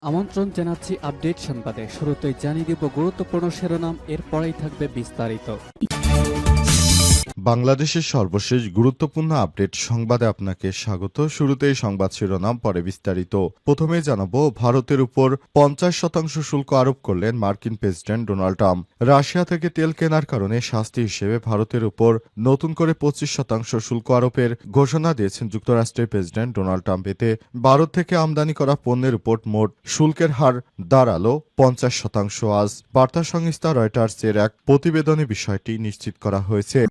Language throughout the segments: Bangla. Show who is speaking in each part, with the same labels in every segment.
Speaker 1: আমন্ত্রণ জানাচ্ছি আপডেট সংবাদে। শুরুতেই জানিয়ে দিব গুরুত্বপূর্ণ শিরোনাম, এরপরেই থাকবে বিস্তারিত।
Speaker 2: বাংলাদেশের সর্বশেষ গুরুত্বপূর্ণ আপডেট সংবাদে আপনাকে স্বাগত। শুরুতেই সংবাদ শিরোনাম, পরে বিস্তারিত। প্রথমে জানাবো, ভারতের উপর 50% শুল্ক আরোপ করলেন মার্কিন প্রেসিডেন্ট ডোনাল্ড ট্রাম্প। রাশিয়া থেকে তেল কেনার কারণে শাস্তি হিসেবে ভারতের উপর নতুন করে 25% শুল্ক আরোপের ঘোষণা দিয়েছেন যুক্তরাষ্ট্রের প্রেসিডেন্ট ডোনাল্ড ট্রাম্প। এতে ভারত থেকে আমদানি করা পণ্যের উপর মোট শুল্কের হার দাঁড়ালো 50%। আজ বার্তা সংস্থা রয়টার্সের এক প্রতিবেদনে বিষয়টি নিশ্চিত করা হয়েছে।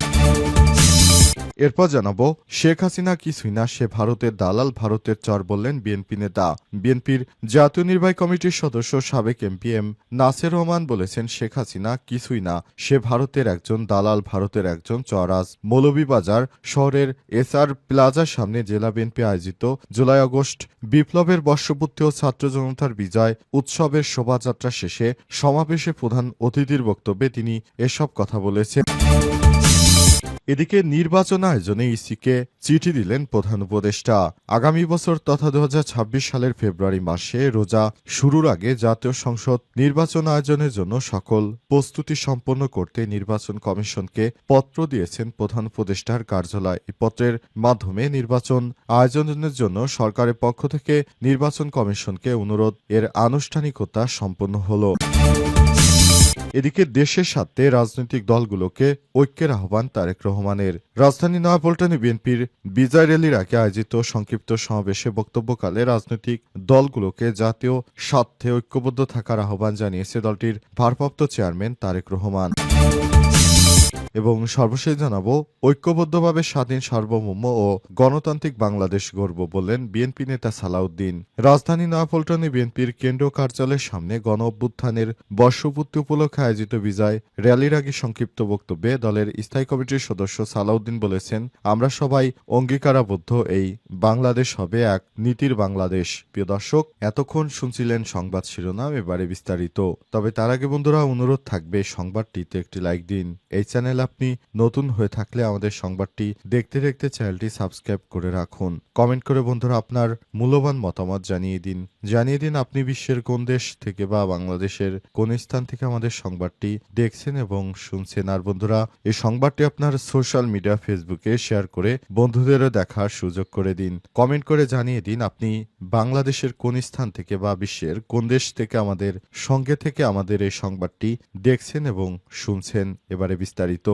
Speaker 2: এরপর জানাবো, শেখ হাসিনা কিছুই না, সে ভারতের দালাল, ভারতের চর বললেন বিএনপি নেতা। বিএনপির জাতীয় নির্বাহী কমিটির সদস্য সাবেক এমপি এম নাসের রহমান বলেছেন, শেখ হাসিনা কিছুই না, সে ভারতের একজন দালাল, ভারতের একজন চর। আজ মৌলভীবাজার শহরের এসআর প্লাজার সামনে জেলা বিএনপি আয়োজিত জুলাই আগস্ট বিপ্লবের বর্ষপূর্তি ও ছাত্র জনতার বিজয় উৎসবের শোভাযাত্রা শেষে সমাবেশে প্রধান অতিথির বক্তব্যে তিনি এসব কথা বলেছেন। এদিকে নির্বাচন আয়োজনে ইসিকে চিঠি দিলেন প্রধান উপদেষ্টা। আগামী বছর তথা 2026 সালের ফেব্রুয়ারি মাসে রোজা শুরুর আগে জাতীয় সংসদ নির্বাচন আয়োজনের জন্য সকল প্রস্তুতি সম্পন্ন করতে নির্বাচন কমিশনকে পত্র দিয়েছেন প্রধান উপদেষ্টার কার্যালয়। এই পত্রের মাধ্যমে নির্বাচন আয়োজনের জন্য সরকারের পক্ষ থেকে নির্বাচন কমিশনকে অনুরোধ এর আনুষ্ঠানিকতা সম্পন্ন হলো। এদিকে দেশের স্বার্থে রাজনৈতিক দলগুলোকে ঐক্যের আহ্বান তারেক রহমানের। রাজধানী নয়াপল্টনে বিএনপির বিজয় র্যালির আগে আয়োজিত সংক্ষিপ্ত সমাবেশে বক্তব্যকালে রাজনৈতিক দলগুলোকে জাতীয় স্বার্থে ঐক্যবদ্ধ থাকার আহ্বান জানিয়েছে দলটির ভারপ্রাপ্ত চেয়ারম্যান তারেক রহমান। এবং সর্বশেষ জানাবো, ঐক্যবদ্ধভাবে স্বাধীন, সার্বভৌম ও গণতান্ত্রিক বাংলাদেশ গড়ব বললেন বিএনপি নেতা সালাউদ্দিন। রাজধানী নয়াপল্টনে বিএনপির কেন্দ্রীয় কার্যালয়ের সামনে গণ অভ্যুত্থানের বর্ষপূর্তি উপলক্ষে আয়োজিত বিজয় র্যালির আগে সংক্ষিপ্ত বক্তব্যে দলের স্থায়ী কমিটির সদস্য সালাউদ্দিন বলেছেন, আমরা সবাই অঙ্গীকারাবদ্ধ, এই বাংলাদেশ হবে এক নীতির বাংলাদেশ। প্রিয় দর্শক, এতক্ষণ শুনছিলেন সংবাদ শিরোনাম, এবারে বিস্তারিত। তবে তার আগে বন্ধুরা, অনুরোধ থাকবে সংবাদটিতে একটি লাইক দিন। এই চ্যানেল আপনি নতুন হয়ে থাকলে আমাদের সংবাদটি দেখতে দেখতে চ্যানেলটি সাবস্ক্রাইব করে রাখুন। কমেন্ট করে বন্ধুরা আপনার মূল্যবান মতামত জানিয়ে দিন আপনি বিশ্বের কোন দেশ থেকে বা বাংলাদেশের কোন স্থান থেকে আমাদের সংবাদটি দেখছেন এবং শুনছেন। আর বন্ধুরা, এই সংবাদটি আপনার সোশ্যাল মিডিয়া ফেসবুকে শেয়ার করে বন্ধুদেরও দেখার সুযোগ করে দিন। কমেন্ট করে জানিয়ে দিন আপনি বাংলাদেশের কোন স্থান থেকে বা বিশ্বের কোন দেশ থেকে আমাদের সঙ্গে থেকে আমাদের এই সংবাদটি দেখছেন এবং শুনছেন। এবারে বিস্তারিত।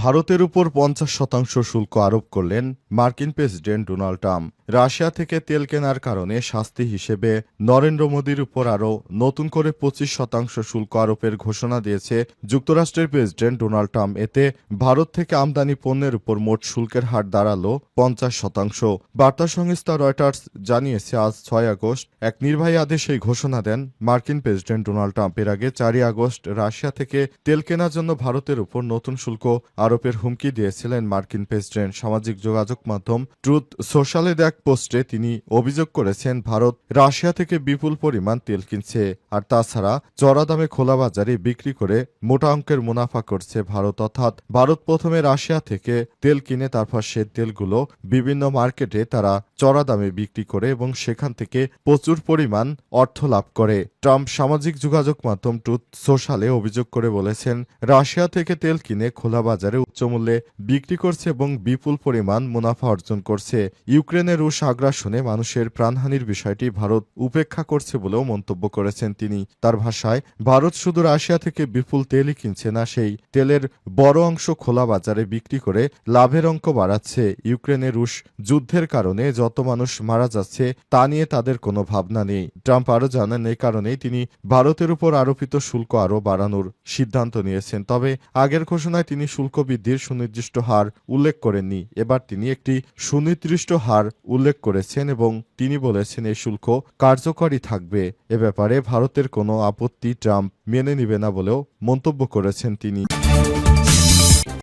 Speaker 2: ভারতের উপর 50% শুল্ক আরোপ করলেন মার্কিন প্রেসিডেন্ট ডোনাল্ড ট্রাম্প। রাশিয়া থেকে তেল কেনার কারণে শাস্তি হিসেবে নরেন্দ্র মোদীর উপর আরও নতুন করে 25% শুল্ক আরোপের ঘোষণা দিয়েছে যুক্তরাষ্ট্রের প্রেসিডেন্ট ডোনাল্ড ট্রাম্প। এতে ভারত থেকে আমদানি পণ্যের উপর মোট শুল্কের হার দাঁড়ালো 50%। বার্তা সংস্থা রয়টার্স জানিয়েছে, আজ 6 আগস্ট এক নির্বাহী আদেশে এই ঘোষণা দেন মার্কিন প্রেসিডেন্ট ডোনাল্ড ট্রাম্প। এর আগে 4 আগস্ট রাশিয়া থেকে তেল কেনার জন্য ভারতের উপর নতুন শুল্ক আরোপের হুমকি দিয়েছিলেন মার্কিন প্রেসিডেন্ট। সামাজিক যোগাযোগ মাধ্যম ট্রুথ সোশ্যালের এক পোস্টে তিনি অভিযোগ করেছেন, ভারত রাশিয়া থেকে বিপুল পরিমাণ তেল কিনছে, আর তাছাড়া চড়া দামে খোলা বাজারে বিক্রি করে মোটা অঙ্কের মুনাফা করছে ভারত। অর্থাৎ ভারত প্রথমে রাশিয়া থেকে তেল কিনে তারপর সে তেলগুলো বিভিন্ন মার্কেটে তারা চড়া দামে বিক্রি করে এবং সেখান থেকে প্রচুর পরিমাণ অর্থ লাভ করে। ট্রাম্প সামাজিক যোগাযোগ মাধ্যম ট্রুথ সোশ্যালে অভিযোগ করে বলেছেন, রাশিয়া থেকে তেল কিনে খোলা বাজারে উচ্চমূল্যে বিক্রি করছে এবং বিপুল পরিমাণ মুনাফা অর্জন করছে। ইউক্রেনের রুশ আগ্রাসনে মানুষের প্রাণহানির বিষয়টি ভারত উপেক্ষা করছে বলেও মন্তব্য করেছেন তিনি। তার ভাষায়, ভারত শুধু রাশিয়া থেকে বিপুল তেলই কিনছে না, সেই তেলের বড় অংশ খোলা বাজারে বিক্রি করে লাভের অঙ্ক বাড়াচ্ছে। ইউক্রেনের রুশ যুদ্ধের কারণে যত মানুষ মারা যাচ্ছে তা নিয়ে তাদের কোনো ভাবনা নেই। ট্রাম্প আরও জানান, এই কারণেই তিনি ভারতের উপর আরোপিত শুল্ক আরও বাড়ানোর সিদ্ধান্ত নিয়েছেন। তবে আগের ঘোষণায় তিনি শুল্ক বৃদ্ধির সুনির্দিষ্ট হার উল্লেখ করেননি। এবার তিনি একটি সুনির্দিষ্ট হার উল্লেখ করেছেন এবং তিনি বলেছেন এই শুল্ক কার্যকরী থাকবে। এ ব্যাপারে ভারতের কোনো আপত্তি ট্রাম্প মেনে নিবে না বলেও মন্তব্য করেছেন তিনি।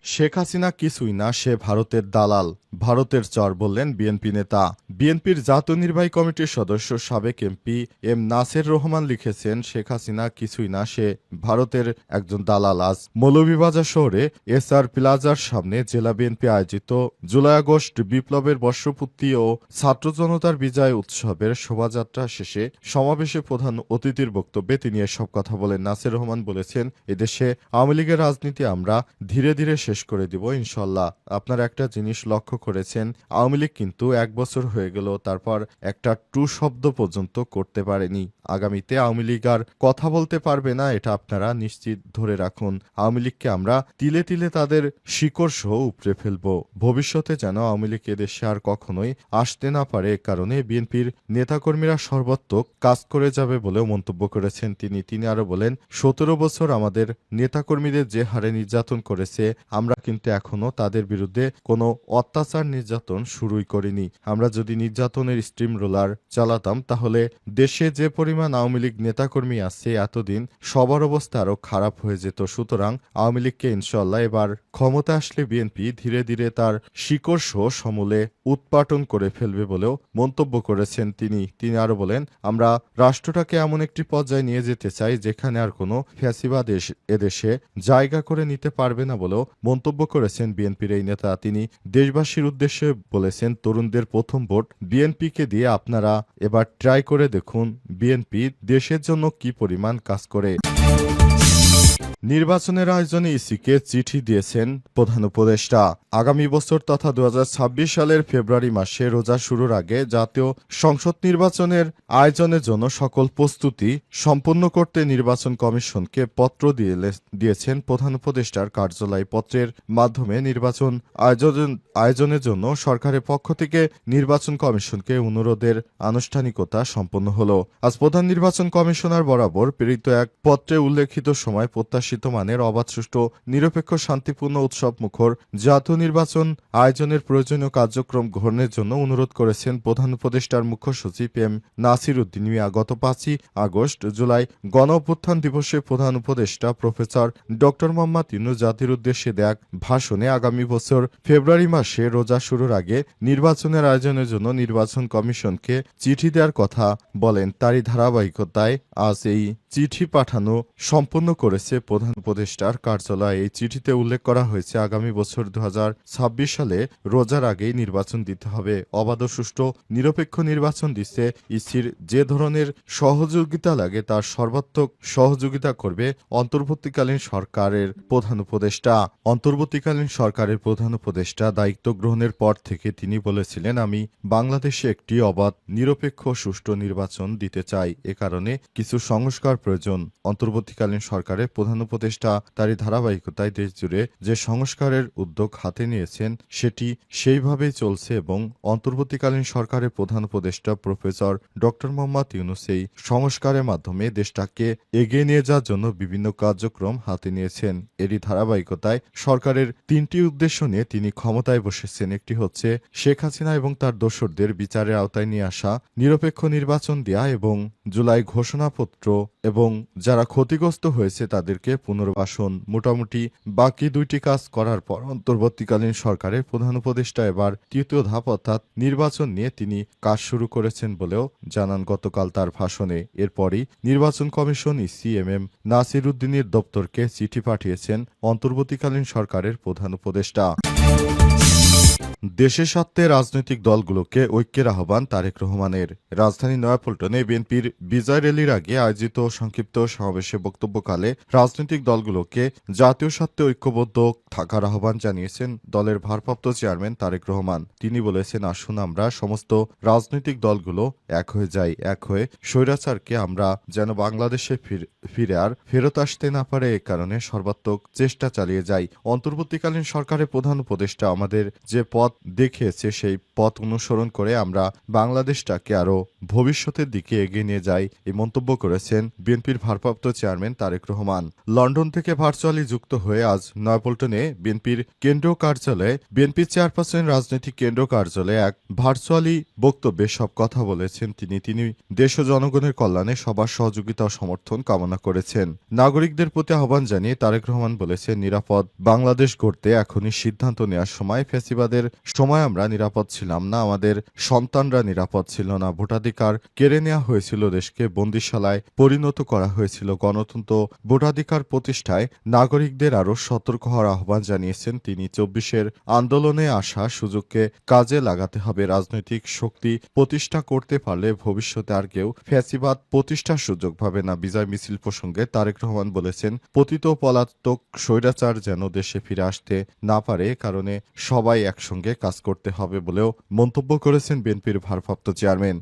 Speaker 2: শেখ হাসিনা কিছুই না, সে ভারতের দালাল, ভারতের চর, বললেন বিএনপি নেতা। বিএনপির জাতীয় নির্বাহী কমিটির সদস্য সাবেক এমপি এম নাসের রহমান লিখেছেন, শেখ হাসিনা কিছুই না, সে ভারতের একজন দালাল। আজ মৌলভীবাজার শহরে এসআর প্লাজার সামনে জেলা বিএনপি আয়োজিত জুলাই আগস্ট বিপ্লবের বর্ষপূর্তি ও ছাত্র জনতার বিজয় উৎসবের শোভাযাত্রা শেষে সমাবেশে প্রধান অতিথির বক্তব্যে তিনি এসব কথা বলেন। নাসের রহমান বলেছেন, এদেশে আওয়ামী লীগের রাজনীতি আমরা ধীরে ধীরে শেষ করে দিব ইনশাল্লাহ। আপনারা একটা জিনিস লক্ষ্য করেছেন, আওয়ামী লীগ কিন্তু 1 বছর হয়ে গেল, তারপর একটা টু শব্দ পর্যন্ত করতে পারেনি। আগামীতে আওয়ামী লীগ আর কথা বলতে পারবে না, এটা আপনারা নিশ্চিত ধরে রাখুন। আওয়ামী লীগকে আমরা তিলে তিলে তাদের শিকড় সহ উপড়ে ফেলব। ভবিষ্যতে যেন আওয়ামী লীগ এদেশে আর কখনোই আসতে না পারে, এ কারণে বিএনপির নেতাকর্মীরা সর্বাত্মক কাজ করে যাবে বলেও মন্তব্য করেছেন তিনি আরো বলেন, 17 বছর আমাদের নেতাকর্মীদের যে হারে নির্যাতন করেছে, আমরা কিন্তু এখনো তাদের বিরুদ্ধে কোনো অত্যাচার নির্যাতন শুরুই করিনি। আমরা যদি নির্যাতনের স্টিম রোলার চালাতাম, তাহলে দেশে যে পরিমাণ আওয়ামী লীগ নেতাকর্মী আছে, এতদিন সবার অবস্থা আরো খারাপ হয়ে যেত। সুতরাং আওয়ামী লীগকে ইনশাল্লাহ এবার ক্ষমতা আসলে বিএনপি ধীরে ধীরে তার শিকড় সহ সমূলে উৎপাটন করে ফেলবে বলেও মন্তব্য করেছেন তিনি আরো বলেন, আমরা রাষ্ট্রটাকে এমন একটি পর্যায়ে নিয়ে যেতে চাই যেখানে আর কোনো ফ্যাসিবাদ এদেশে জায়গা করে নিতে পারবে না বলেও মন্তব্য করেছেন বিএনপির এই নেতা। তিনি দেশবাসীর উদ্দেশ্যে বলেছেন, তরুণদের প্রথম ভোট বিএনপিকে দিয়ে আপনারা এবার ট্রাই করে দেখুন বিএনপি দেশের জন্য কি পরিমাণ কাজ করে। নির্বাচনের আয়োজনে ইসিকে চিঠি দিয়েছেন প্রধান উপদেষ্টা। আগামী বছর তথা 2026 সালের ফেব্রুয়ারি মাসে রোজা শুরুর আগে জাতীয় সংসদ নির্বাচনের আয়োজনের জন্য সকল প্রস্তুতি সম্পন্ন করতে নির্বাচন কমিশনকে পত্র দিয়েছেন প্রধান উপদেষ্টার কার্যালয়। পত্রের মাধ্যমে নির্বাচন আয়োজনের জন্য সরকারের পক্ষ থেকে নির্বাচন কমিশনকে অনুরোধের আনুষ্ঠানিকতা সম্পন্ন হল। আজ প্রধান নির্বাচন কমিশনার বরাবর প্রেরিত এক পত্রে উল্লেখিত সময় প্রত্যাশিত মানের অবাধ, সুষ্ঠু, নিরপেক্ষ, শান্তিপূর্ণ, উৎসব মুখর জাতীয় নির্বাচন আয়োজনের প্রয়োজনীয় কার্যক্রম গ্রহণের জন্য অনুরোধ করেছেন প্রধান উপদেষ্টার মুখ্য সচিব এম নাসির উদ্দিন মিয়া। গত 5 আগস্ট জুলাই গণ অভ্যুত্থান দিবসে প্রধান উপদেষ্টা প্রফেসর ড মোহাম্মদ ইউনূস জাতির উদ্দেশ্যে দেয়া ভাষণে আগামী বছর ফেব্রুয়ারি মাসে রোজা শুরুর আগে নির্বাচনের আয়োজনের জন্য নির্বাচন কমিশনকে চিঠি দেওয়ার কথা বলেন। তারই ধারাবাহিকতায় আজ এই চিঠি পাঠানো সম্পন্ন করেছে প্রধান উপদেষ্টার কার্যালয়। এই চিঠিতে উল্লেখ করা হয়েছে, আগামী বছর 2026 সালে রোজার আগেই নির্বাচন দিতে হবে। অবাধ, সুষ্ঠু, নিরপেক্ষ নির্বাচন দিতে ইসির যে ধরনের সহযোগিতা লাগে তার সর্বাত্মক সহযোগিতা করবে অন্তর্বর্তীকালীন সরকারের প্রধান উপদেষ্টা। অন্তর্বর্তীকালীন সরকারের প্রধান উপদেষ্টা দায়িত্ব গ্রহণের পর থেকে তিনি বলেছিলেন, আমি বাংলাদেশে একটি অবাধ, নিরপেক্ষ, সুষ্ঠু নির্বাচন দিতে চাই। এ কারণে কিছু সংস্কার প্রয়োজন। অন্তর্বর্তীকালীন সরকারের প্রধান উপদেষ্টা তারই ধারাবাহিকতায় দেশজুড়ে যে সংস্কারের উদ্যোগ হাতে নিয়েছেন সেটি সেইভাবেই চলছে এবং অন্তর্বর্তীকালীন সরকারের প্রধান উপদেষ্টা প্রফেসর ড মোহাম্মদ ইউনূস এই সংস্কারের মাধ্যমে দেশটাকে এগিয়ে নিয়ে যাওয়ার জন্য বিভিন্ন কার্যক্রম হাতে নিয়েছেন। এরই ধারাবাহিকতায় সরকারের 3টি উদ্দেশ্য নিয়ে তিনি ক্ষমতায় বসেছেন। একটি হচ্ছে শেখ হাসিনা এবং তার দোসরদের বিচারের আওতায় নিয়ে আসা, নিরপেক্ষ নির্বাচন দেয়া এবং জুলাই ঘোষণাপত্র এবং যারা ক্ষতিগ্রস্ত হয়েছে তাদেরকে পুনর্বাসন। মোটামুটি বাকি 2টি কাজ করার পর অন্তর্বর্তীকালীন সরকারের প্রধান উপদেষ্টা এবার 3য় ধাপ অর্থাৎ নির্বাচন নিয়ে তিনি কাজ শুরু করেছেন বলেও জানান গতকাল তার ভাষণে। এরপরই নির্বাচন কমিশন ইসি এম নাসির উদ্দিনের দপ্তরকে চিঠি পাঠিয়েছেন অন্তর্বর্তীকালীন সরকারের প্রধান উপদেষ্টা। দেশের স্বার্থে রাজনৈতিক দলগুলোকে ঐক্যের আহ্বান তারেক রহমানের। রাজধানী নয়াপল্টনে বিএনপির বিজয় র্যালির আগে আয়োজিত সংক্ষিপ্ত সমাবেশে বক্তব্যকালে রাজনৈতিক দলগুলোকে জাতীয় স্বার্থে ঐক্যবদ্ধ থাকার আহ্বান জানিয়েছেন দলের ভারপ্রাপ্ত চেয়ারম্যান তারেক রহমান। তিনি বলেছেন, আসুন আমরা সমস্ত রাজনৈতিক দলগুলো এক হয়ে যাই, এক হয়ে স্বৈরাচারকে আমরা যেন বাংলাদেশে ফিরে আর ফেরত আসতে না পারে, এ কারণে সর্বাত্মক চেষ্টা চালিয়ে যাই। অন্তর্বর্তীকালীন সরকারের প্রধান উপদেষ্টা আমাদের যে পথ পথ দেখিয়েছে, সেই পথ অনুসরণ করে আমরা বাংলাদেশটাকে আরও ভবিষ্যতের দিকে এগিয়ে নিয়ে যাই, এই মন্তব্য করেছেন বিএনপির ভারপ্রাপ্ত চেয়ারম্যান তারেক রহমান। লন্ডন থেকে ভার্চুয়ালি যুক্ত হয়ে আজ নয়াপল্টনে বিএনপির কেন্দ্রীয় কার্যালয়ে বিএনপি চেয়ারপারসন রাজনৈতিক কেন্দ্র কার্যালয়ে এক ভার্চুয়ালি বক্তব্যে সব কথা বলেছেন তিনি দেশ ও জনগণের কল্যাণে সবার সহযোগিতা ও সমর্থন কামনা করেছেন। নাগরিকদের প্রতি আহ্বান জানিয়ে তারেক রহমান বলেছেন, নিরাপদ বাংলাদেশ গড়তে এখনই সিদ্ধান্ত নেওয়ার সময়। ফ্যাসিবাদের সময় আমরা নিরাপদ ছিলাম না, আমাদের সন্তানরা নিরাপদ ছিল না। ভোটাধিকার কেড়ে নেওয়া হয়েছিল, দেশকে বন্দিশালায় পরিণত করা হয়েছিল। গণতন্ত্র ভোটাধিকার প্রতিষ্ঠায় নাগরিকদের আরও সতর্ক হওয়ার আহ্বান জানিয়েছেন তিনি। ২৪-এর আন্দোলনে আসা সুযোগকে কাজে লাগাতে হবে। রাজনৈতিক শক্তি প্রতিষ্ঠা করতে পারলে ভবিষ্যতে আর কেউ ফ্যাসিবাদ প্রতিষ্ঠার সুযোগ পাবে না। বিজয় মিছিল প্রসঙ্গে তারেক রহমান বলেছেন, পতিত পলাতক স্বৈরাচার যেন দেশে ফিরে আসতে না পারে, কারণে সবাই একসঙ্গে কাজ করতে হবে বলেও মন্তব্য করেছেন বিএনপির ভারপ্রাপ্ত চেয়ারম্যান।